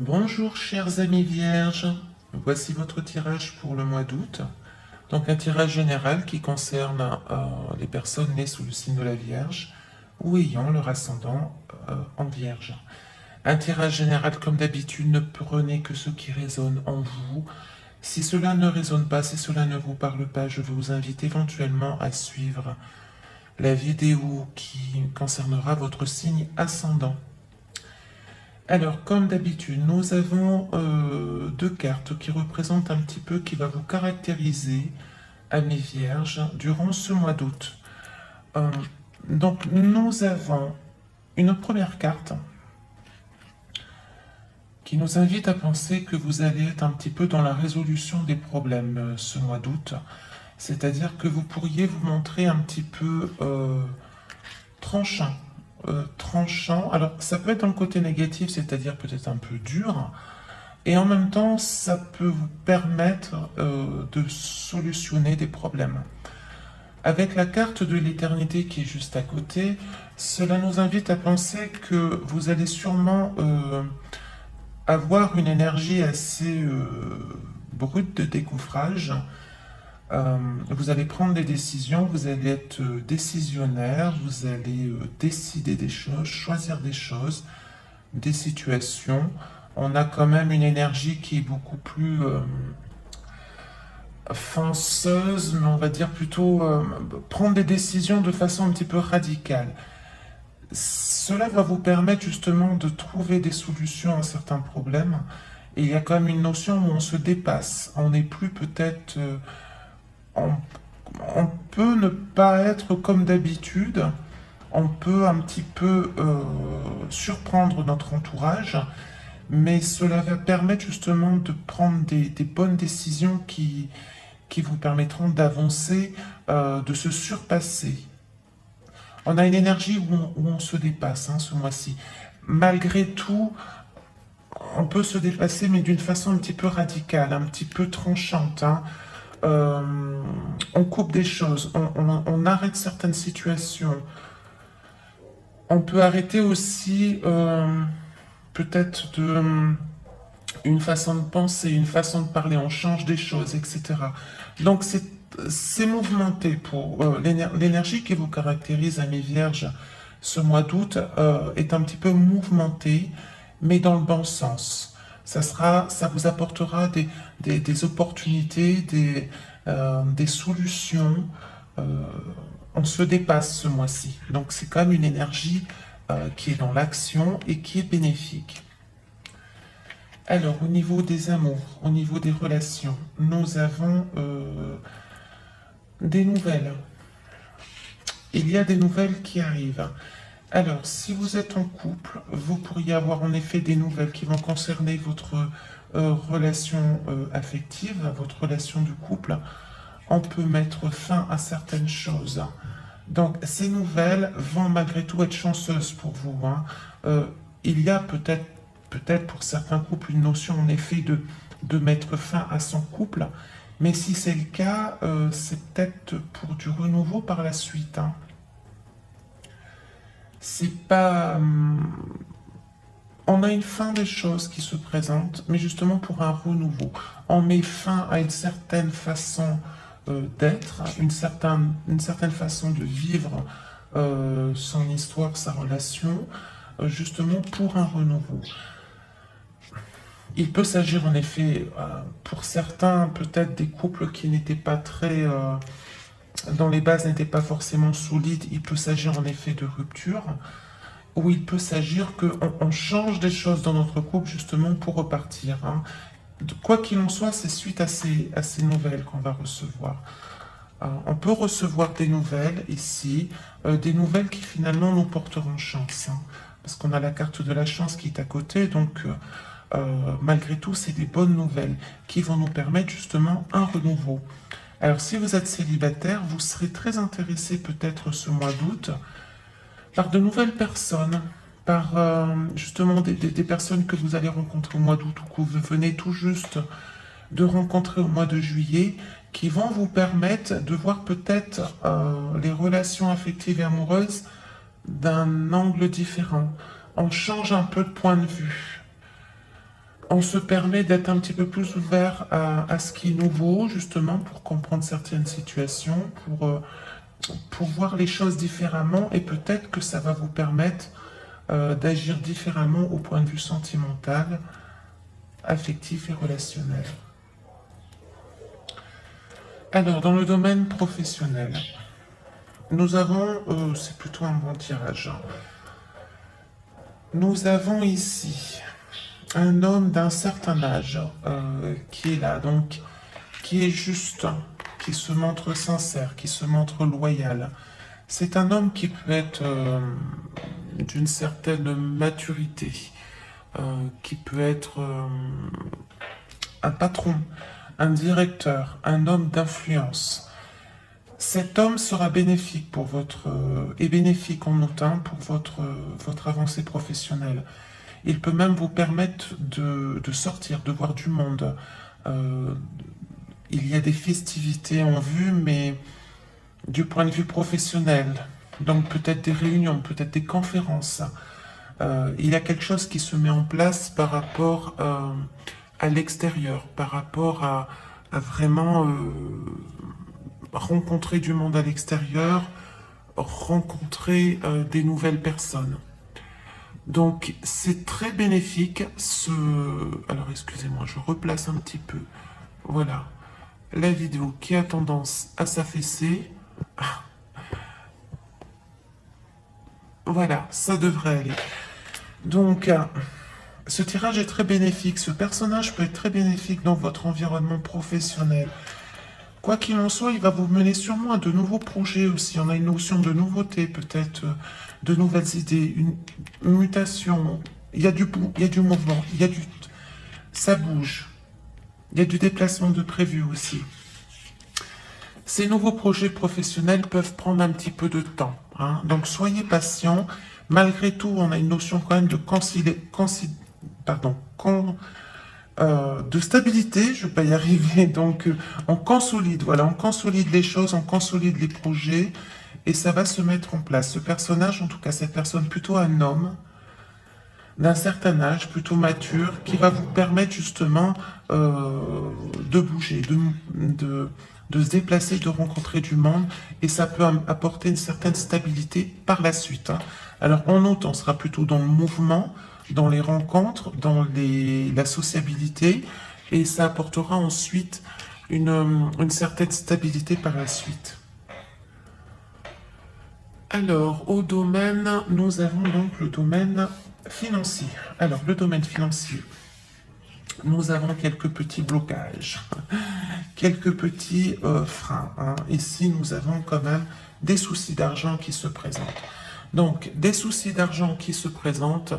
Bonjour chers amis vierges, voici votre tirage pour le mois d'août. Donc un tirage général qui concerne les personnes nées sous le signe de la Vierge ou ayant leur ascendant en Vierge. Un tirage général comme d'habitude, ne prenez que ce qui résonne en vous. Si cela ne résonne pas, si cela ne vous parle pas, je vous invite éventuellement à suivre la vidéo qui concernera votre signe ascendant. Alors, comme d'habitude, nous avons deux cartes qui représentent un petit peu, qui va vous caractériser, amis vierges, durant ce mois d'août. Euh, donc, nous avons une première carte qui nous invite à penser que vous allez être un petit peu dans la résolution des problèmes ce mois d'août. C'est-à-dire que vous pourriez vous montrer un petit peu tranchant. Tranchant. Alors, ça peut être dans le côté négatif, c'est-à-dire peut-être un peu dur, et en même temps, ça peut vous permettre de solutionner des problèmes. Avec la carte de l'éternité qui est juste à côté, cela nous invite à penser que vous allez sûrement avoir une énergie assez brute de décoffrage. Vous allez prendre des décisions, vous allez être décisionnaire, vous allez décider des choses, choisir des choses, des situations. On a quand même une énergie qui est beaucoup plus fonceuse, mais on va dire plutôt prendre des décisions de façon un petit peu radicale. Cela va vous permettre justement de trouver des solutions à certains problèmes. Et il y a quand même une notion où on se dépasse. On n'est plus peut-être... on, on peut ne pas être comme d'habitude. On peut un petit peu surprendre notre entourage. Mais cela va permettre justement de prendre des bonnes décisions qui vous permettront d'avancer, de se surpasser. On a une énergie où on se dépasse ce mois-ci. Malgré tout, on peut se dépasser, mais d'une façon un petit peu radicale, un petit peu tranchante. On coupe des choses, on arrête certaines situations. On peut arrêter aussi peut-être une façon de penser, une façon de parler, on change des choses, etc. Donc c'est mouvementé pour l'énergie qui vous caractérise, amis vierges, ce mois d'août est un petit peu mouvementée, mais dans le bon sens. Ça vous apportera des opportunités, des solutions. On se dépasse ce mois-ci. Donc c'est quand même une énergie qui est dans l'action et qui est bénéfique. Alors, au niveau des amours, au niveau des relations, nous avons des nouvelles. Il y a des nouvelles qui arrivent. Alors, si vous êtes en couple, vous pourriez avoir en effet des nouvelles qui vont concerner votre relation affective, votre relation de couple. On peut mettre fin à certaines choses. Donc, ces nouvelles vont malgré tout être chanceuses pour vous. Il y a peut-être pour certains couples une notion en effet de mettre fin à son couple, mais si c'est le cas, c'est peut-être pour du renouveau par la suite. C'est pas... on a une fin des choses qui se présentent, mais justement pour un renouveau. On met fin à une certaine façon d'être, une certaine façon de vivre son histoire, sa relation, justement pour un renouveau. Il peut s'agir en effet, pour certains, peut-être des couples qui n'étaient pas très... dont les bases n'étaient pas forcément solides, il peut s'agir en effet de rupture, ou il peut s'agir qu'on change des choses dans notre couple justement pour repartir. Quoi qu'il en soit, c'est suite à ces nouvelles qu'on va recevoir. On peut recevoir des nouvelles ici, des nouvelles qui finalement nous porteront chance. Parce qu'on a la carte de la chance qui est à côté, donc malgré tout, c'est des bonnes nouvelles qui vont nous permettre justement un renouveau. Alors si vous êtes célibataire, vous serez très intéressé peut-être ce mois d'août par de nouvelles personnes, par justement des personnes que vous allez rencontrer au mois d'août ou que vous venez tout juste de rencontrer au mois de juillet, qui vont vous permettre de voir peut-être les relations affectives et amoureuses d'un angle différent. On change un peu de point de vue. on se permet d'être un petit peu plus ouvert à ce qui est nouveau, justement, pour comprendre certaines situations, pour voir les choses différemment, et peut-être que ça va vous permettre d'agir différemment au point de vue sentimental, affectif et relationnel. Alors, dans le domaine professionnel, nous avons, c'est plutôt un bon tirage, nous avons ici un homme d'un certain âge qui est là, donc qui est juste, qui se montre sincère, qui se montre loyal. C'est un homme qui peut être d'une certaine maturité, qui peut être un patron, un directeur, un homme d'influence. Cet homme sera bénéfique pour votre et bénéfique en autant pour votre avancée professionnelle. Il peut même vous permettre de sortir, de voir du monde. Euh, il y a des festivités en vue, mais du point de vue professionnel, donc peut-être des réunions, peut-être des conférences. Il y a quelque chose qui se met en place par rapport à l'extérieur, par rapport à vraiment rencontrer du monde à l'extérieur, rencontrer des nouvelles personnes. Donc c'est très bénéfique Alors excusez-moi, je replace un petit peu. Voilà. La vidéo qui a tendance à s'affaisser. Voilà, ça devrait aller. Donc, ce tirage est très bénéfique. Ce personnage peut être très bénéfique dans votre environnement professionnel. Quoi qu'il en soit, il va vous mener sûrement à de nouveaux projets aussi. On a une notion de nouveauté, peut-être de nouvelles idées, une mutation. Il y a du mouvement, ça bouge. Il y a du déplacement de prévu aussi. Ces nouveaux projets professionnels peuvent prendre un petit peu de temps, hein. Donc soyez patient. Malgré tout, on a une notion quand même de stabilité, je ne vais pas y arriver. Donc on consolide, voilà, on consolide les choses, on consolide les projets, et ça va se mettre en place. Ce personnage, en tout cas cette personne, plutôt un homme, d'un certain âge, plutôt mature, qui va vous permettre justement de bouger, de se déplacer, de rencontrer du monde, et ça peut apporter une certaine stabilité par la suite, hein. Alors en août, on sera plutôt dans le mouvement, dans les rencontres, dans la sociabilité, et ça apportera ensuite une certaine stabilité par la suite. Alors, au domaine, nous avons donc le domaine financier. Alors, le domaine financier, nous avons quelques petits blocages, quelques petits freins, hein. Ici, nous avons quand même des soucis d'argent qui se présentent. Donc, des soucis d'argent qui se présentent,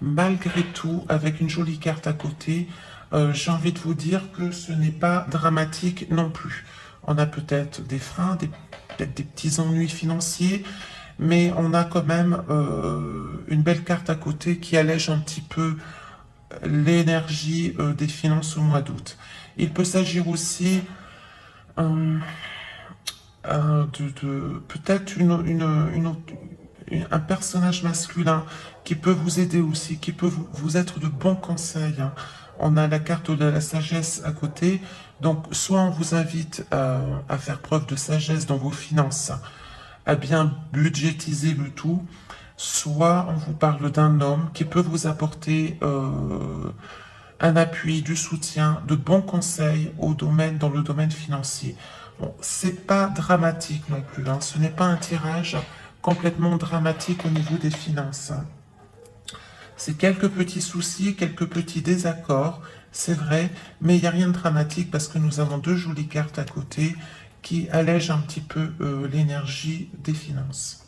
malgré tout, avec une jolie carte à côté, j'ai envie de vous dire que ce n'est pas dramatique non plus. On a peut-être des freins, peut-être des petits ennuis financiers, mais on a quand même une belle carte à côté qui allège un petit peu l'énergie des finances au mois d'août. Il peut s'agir aussi de peut-être un personnage masculin qui peut vous aider aussi, qui peut vous être de bons conseils, hein. On a la carte de la sagesse à côté, donc soit on vous invite à faire preuve de sagesse dans vos finances, à bien budgétiser le tout, soit on vous parle d'un homme qui peut vous apporter un appui, du soutien, de bons conseils dans le domaine financier. Bon, c'est pas dramatique non plus, hein. Ce n'est pas un tirage complètement dramatique au niveau des finances. C'est quelques petits soucis, quelques petits désaccords, c'est vrai, mais il n'y a rien de dramatique parce que nous avons deux jolies cartes à côté qui allègent un petit peu l'énergie des finances.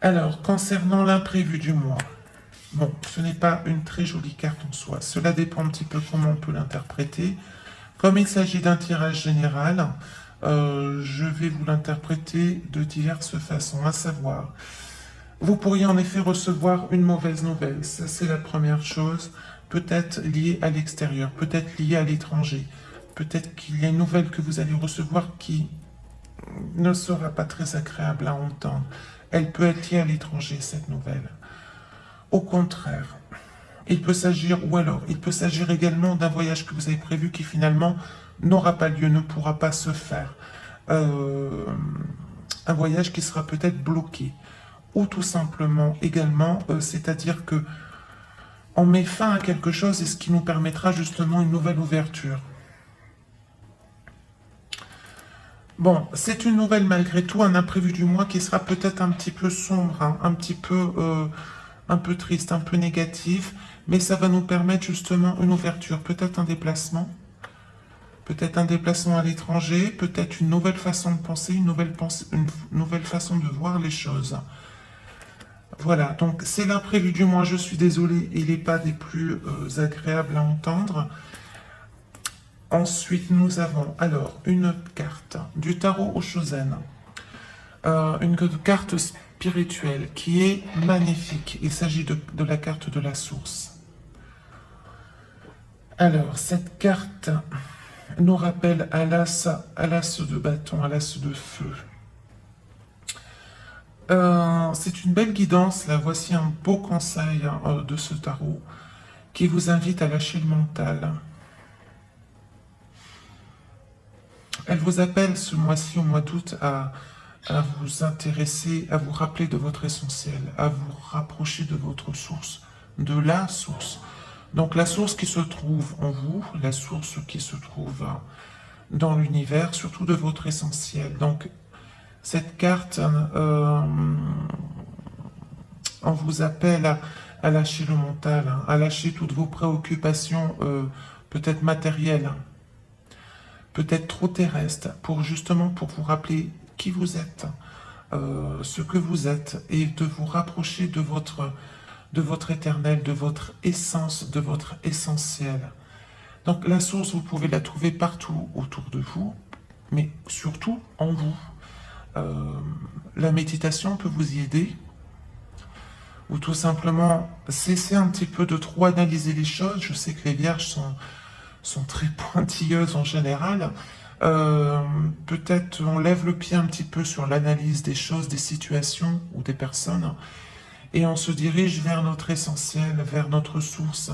Alors, concernant l'imprévu du mois, bon, ce n'est pas une très jolie carte en soi. Cela dépend un petit peu comment on peut l'interpréter. Comme il s'agit d'un tirage général, je vais vous l'interpréter de diverses façons, à savoir, vous pourriez en effet recevoir une mauvaise nouvelle, ça c'est la première chose, peut-être liée à l'extérieur, peut-être liée à l'étranger, peut-être qu'il y a une nouvelle que vous allez recevoir qui ne sera pas très agréable à entendre. Elle peut être liée à l'étranger, cette nouvelle. Au contraire, Il peut s'agir, ou alors, il peut s'agir également d'un voyage que vous avez prévu qui finalement n'aura pas lieu, ne pourra pas se faire. Un voyage qui sera peut-être bloqué. Ou tout simplement également, c'est-à-dire que on met fin à quelque chose et ce qui nous permettra justement une nouvelle ouverture. Bon, c'est une nouvelle malgré tout, un imprévu du mois qui sera peut-être un petit peu sombre, hein, un peu triste, un peu négatif, mais ça va nous permettre justement une ouverture, peut-être un déplacement à l'étranger, peut-être une nouvelle façon de penser, une nouvelle façon de voir les choses. Voilà, donc c'est l'imprévu du mois, je suis désolé, il n'est pas des plus agréables à entendre. Ensuite, nous avons alors une carte du tarot au Shosen, une carte spirituelle qui est magnifique. Il s'agit de la carte de la source. Alors, cette carte nous rappelle à l'as de bâton, à l'as de feu. C'est une belle guidance, là, voici un beau conseil de ce tarot qui vous invite à lâcher le mental. Elle vous appelle ce mois-ci, au mois d'août, à vous intéresser, à vous rappeler de votre essentiel, à vous rapprocher de votre source, de la source. Donc la source qui se trouve en vous, la source qui se trouve dans l'univers, surtout de votre essentiel. Donc cette carte, on vous appelle à lâcher le mental, à lâcher toutes vos préoccupations, peut-être matérielles, peut-être trop terrestres, pour vous rappeler qui vous êtes, ce que vous êtes, et de vous rapprocher de votre éternel, de votre essence, de votre essentiel. Donc la source, vous pouvez la trouver partout autour de vous, mais surtout en vous. La méditation peut vous y aider, ou tout simplement cesser un petit peu de trop analyser les choses. Je sais que les vierges sont très pointilleuses en général. Peut-être on lève le pied un petit peu sur l'analyse des choses, des situations ou des personnes, et on se dirige vers notre essentiel, vers notre source.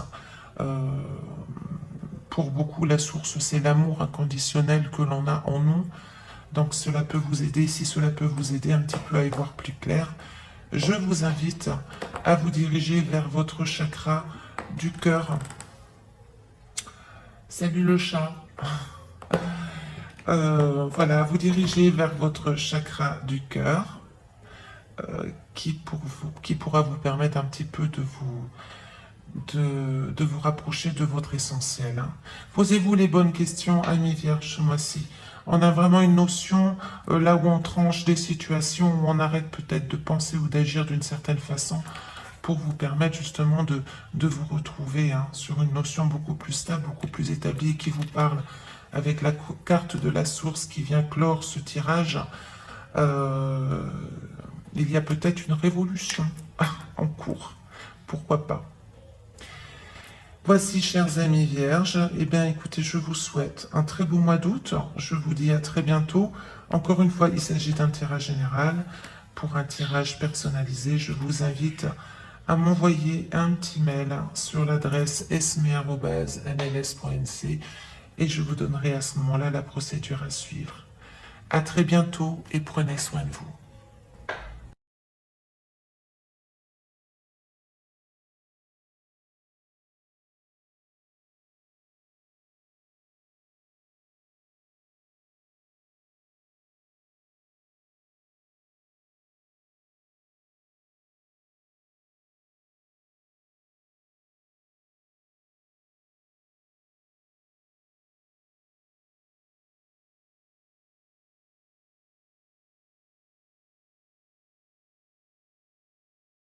Pour beaucoup, la source, c'est l'amour inconditionnel que l'on a en nous. Donc cela peut vous aider. Si cela peut vous aider un petit peu à y voir plus clair, je vous invite à vous diriger vers votre chakra du cœur. Salut le chat. Voilà, vous dirigez vers votre chakra du cœur, qui pourra vous permettre un petit peu de vous rapprocher de votre essentiel. Posez-vous les bonnes questions, amis vierges, ce mois-ci. On a vraiment une notion, là où on tranche des situations, où on arrête peut-être de penser ou d'agir d'une certaine façon, pour vous permettre justement de vous retrouver sur une notion beaucoup plus stable, beaucoup plus établie, qui vous parle avec la carte de la source qui vient clore ce tirage. Il y a peut-être une révolution en cours, pourquoi pas. Voici, chers amis vierges, eh bien écoutez, je vous souhaite un très beau mois d'août. Je vous dis à très bientôt. Encore une fois, il s'agit d'un tirage général. Pour un tirage personnalisé, je vous invite à m'envoyer un petit mail sur l'adresse esme@mls.nc et je vous donnerai à ce moment-là la procédure à suivre. À très bientôt et prenez soin de vous.